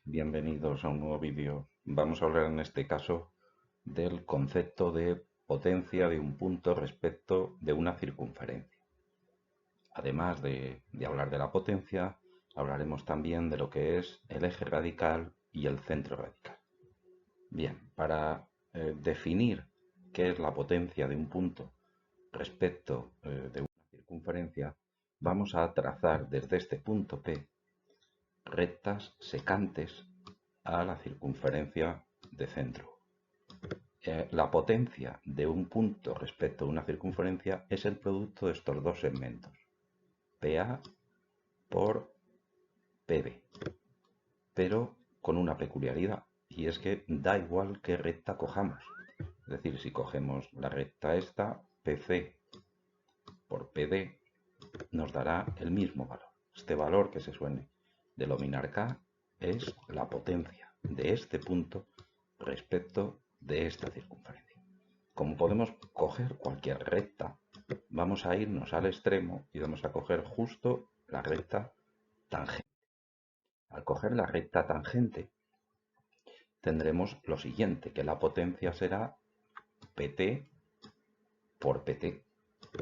Bienvenidos a un nuevo vídeo. Vamos a hablar en este caso del concepto de potencia de un punto respecto de una circunferencia. Además de hablar de la potencia, hablaremos también de lo que es el eje radical y el centro radical. Bien, para definir qué es la potencia de un punto respecto de una circunferencia, vamos a trazar desde este punto P rectas secantes a la circunferencia de centro. La potencia de un punto respecto a una circunferencia es el producto de estos dos segmentos, PA por PB, pero con una peculiaridad, y es que da igual qué recta cojamos. Es decir, si cogemos la recta esta, PC por PD, nos dará el mismo valor. Este valor que se suele denominar K es la potencia de este punto respecto de esta circunferencia. Como podemos coger cualquier recta, vamos a irnos al extremo y vamos a coger justo la recta tangente. Al coger la recta tangente, tendremos lo siguiente, que la potencia será PT por PT,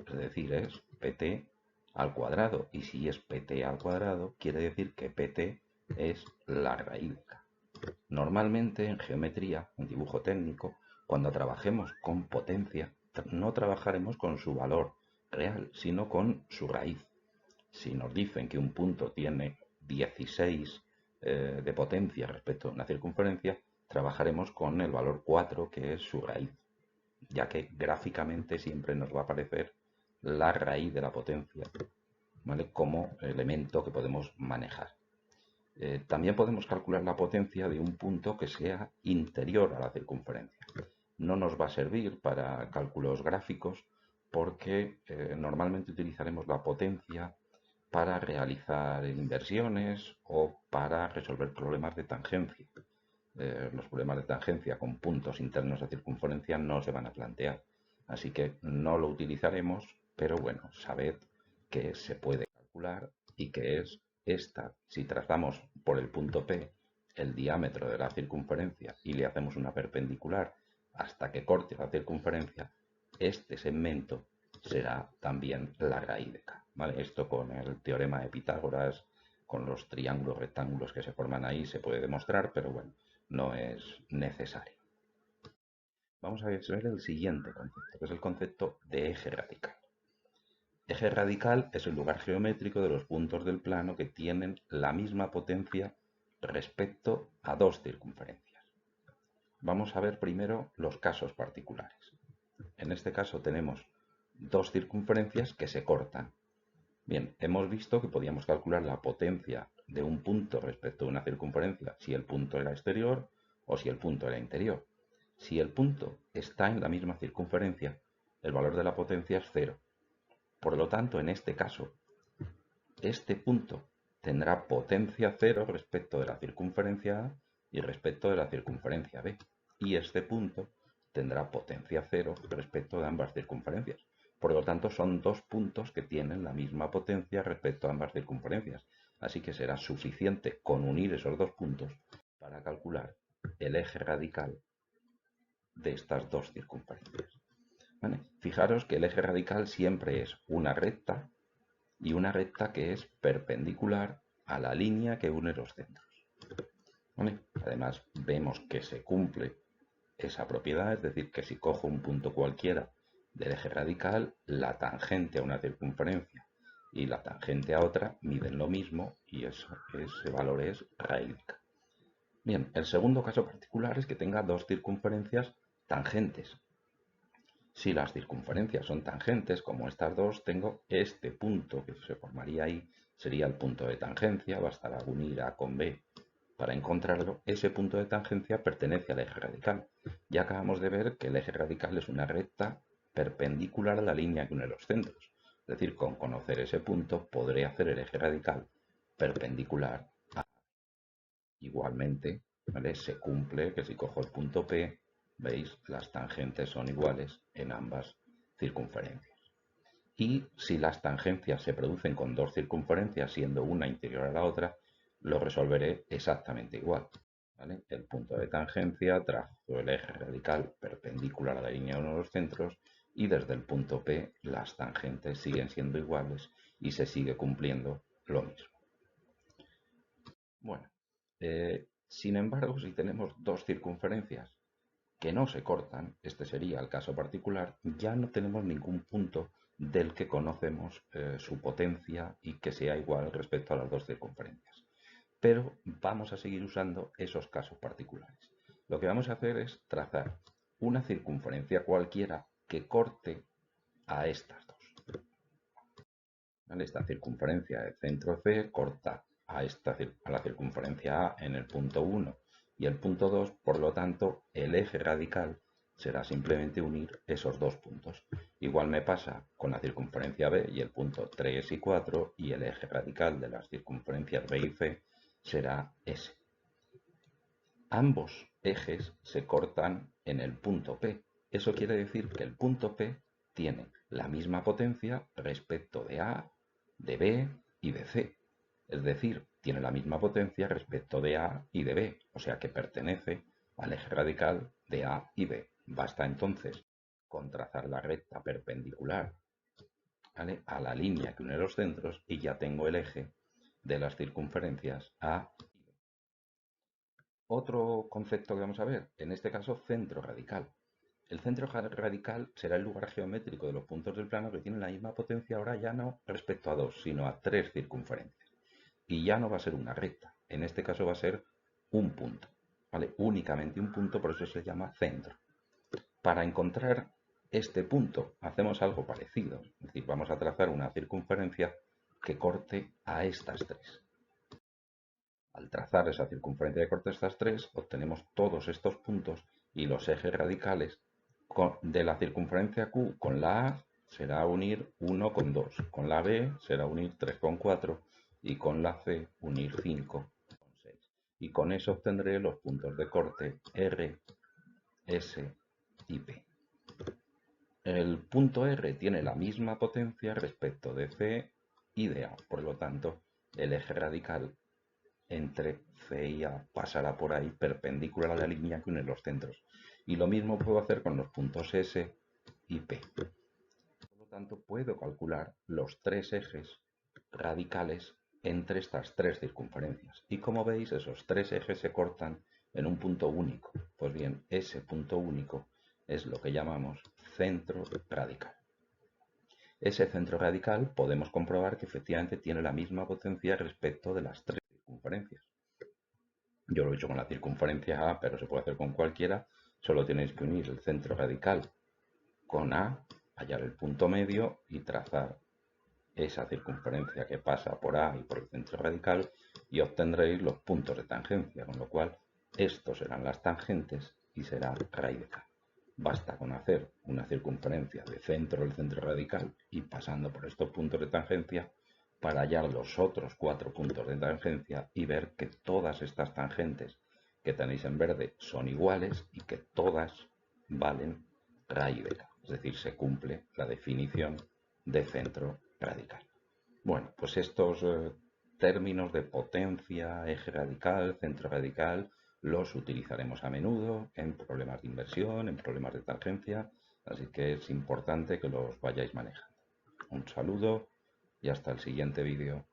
es decir, es PT al cuadrado, y si es PT al cuadrado, quiere decir que PT es la raíz de K. Normalmente en geometría, en dibujo técnico, cuando trabajemos con potencia, no trabajaremos con su valor real, sino con su raíz. Si nos dicen que un punto tiene 16 de potencia respecto a una circunferencia, trabajaremos con el valor 4, que es su raíz, ya que gráficamente siempre nos va a aparecer la raíz de la potencia, ¿vale?, como elemento que podemos manejar. También podemos calcular la potencia de un punto que sea interior a la circunferencia. No nos va a servir para cálculos gráficos porque normalmente utilizaremos la potencia para realizar inversiones o para resolver problemas de tangencia. Los problemas de tangencia con puntos internos de circunferencia no se van a plantear, así que no lo utilizaremos, pero bueno, sabed que se puede calcular y que es esta. Si trazamos por el punto P el diámetro de la circunferencia y le hacemos una perpendicular hasta que corte la circunferencia, este segmento será también la raíz de K, ¿vale? Esto con el teorema de Pitágoras, con los triángulos rectángulos que se forman ahí, se puede demostrar, pero bueno, no es necesario. Vamos a ver el siguiente concepto, que es el concepto de eje radical. Eje radical es el lugar geométrico de los puntos del plano que tienen la misma potencia respecto a dos circunferencias. Vamos a ver primero los casos particulares. En este caso tenemos dos circunferencias que se cortan. Bien, hemos visto que podíamos calcular la potencia de un punto respecto a una circunferencia si el punto era exterior o si el punto era interior. Si el punto está en la misma circunferencia, el valor de la potencia es 0. Por lo tanto, en este caso, este punto tendrá potencia 0 respecto de la circunferencia A y respecto de la circunferencia B. Y este punto tendrá potencia 0 respecto de ambas circunferencias. Por lo tanto, son dos puntos que tienen la misma potencia respecto a ambas circunferencias. Así que será suficiente con unir esos dos puntos para calcular el eje radical de estas dos circunferencias. ¿Vale? Fijaros que el eje radical siempre es una recta y una recta que es perpendicular a la línea que une los centros. ¿Vale? Además, vemos que se cumple esa propiedad, es decir, que si cojo un punto cualquiera del eje radical, la tangente a una circunferencia y la tangente a otra miden lo mismo y ese valor es raíz. Bien, el segundo caso particular es que tenga dos circunferencias tangentes. Si las circunferencias son tangentes, como estas dos, tengo este punto que se formaría ahí, sería el punto de tangencia, bastará unir A con B para encontrarlo. Ese punto de tangencia pertenece al eje radical. Ya acabamos de ver que el eje radical es una recta perpendicular a la línea que une los centros. Es decir, con conocer ese punto podré hacer el eje radical perpendicular a. Igualmente, ¿vale?, se cumple que si cojo el punto P, veis, las tangentes son iguales en ambas circunferencias. Y si las tangencias se producen con dos circunferencias, siendo una interior a la otra, lo resolveré exactamente igual. ¿Vale? El punto de tangencia trazo el eje radical perpendicular a la línea de uno de los centros y desde el punto P las tangentes siguen siendo iguales y se sigue cumpliendo lo mismo. Bueno, sin embargo, si tenemos dos circunferencias que no se cortan, este sería el caso particular, ya no tenemos ningún punto del que conocemos su potencia y que sea igual respecto a las dos circunferencias. Pero vamos a seguir usando esos casos particulares. Lo que vamos a hacer es trazar una circunferencia cualquiera que corte a estas dos. ¿Vale? Esta circunferencia de centro C corta a la circunferencia A en el punto 1 y el punto 2, por lo tanto, el eje radical será simplemente unir esos dos puntos. Igual me pasa con la circunferencia B y el punto 3 y 4 y el eje radical de las circunferencias B y C será S. Ambos ejes se cortan en el punto P. Eso quiere decir que el punto P tiene la misma potencia respecto de A, de B y de C. Es decir, tiene la misma potencia respecto de A y de B, o sea que pertenece al eje radical de A y B. Basta entonces con trazar la recta perpendicular, ¿vale?, a la línea que une los centros y ya tengo el eje de las circunferencias A y B. Otro concepto que vamos a ver, en este caso centro radical. El centro radical será el lugar geométrico de los puntos del plano que tienen la misma potencia ahora ya no respecto a dos, sino a tres circunferencias. Y ya no va a ser una recta, en este caso va a ser un punto, ¿vale? Únicamente un punto, por eso se llama centro. Para encontrar este punto hacemos algo parecido, es decir, vamos a trazar una circunferencia que corte a estas tres. Al trazar esa circunferencia que corta estas tres, obtenemos todos estos puntos y los ejes radicales de la circunferencia Q con la A será unir 1 con 2, con la B será unir 3 con 4 y con la C unir 5 con 6. Y con eso obtendré los puntos de corte R, S y P. El punto R tiene la misma potencia respecto de C y de A, por lo tanto el eje radical entre C y A pasará por ahí perpendicular a la línea que une los centros. Y lo mismo puedo hacer con los puntos S y P. Por lo tanto, puedo calcular los tres ejes radicales entre estas tres circunferencias. Y como veis, esos tres ejes se cortan en un punto único. Pues bien, ese punto único es lo que llamamos centro radical. Ese centro radical podemos comprobar que efectivamente tiene la misma potencia respecto de las tres circunferencias. Yo lo he hecho con la circunferencia A, pero se puede hacer con cualquiera. Solo tenéis que unir el centro radical con A, hallar el punto medio y trazar esa circunferencia que pasa por A y por el centro radical y obtendréis los puntos de tangencia, con lo cual estos serán las tangentes y será raíz de K. Basta con hacer una circunferencia de centro del centro radical y pasando por estos puntos de tangencia para hallar los otros 4 puntos de tangencia y ver que todas estas tangentes que tenéis en verde son iguales y que todas valen raíz de K. Es decir, se cumple la definición de centro radical. Bueno, pues estos términos de potencia, eje radical, centro radical, los utilizaremos a menudo en problemas de inversión, en problemas de tangencia, así que es importante que los vayáis manejando. Un saludo y hasta el siguiente vídeo.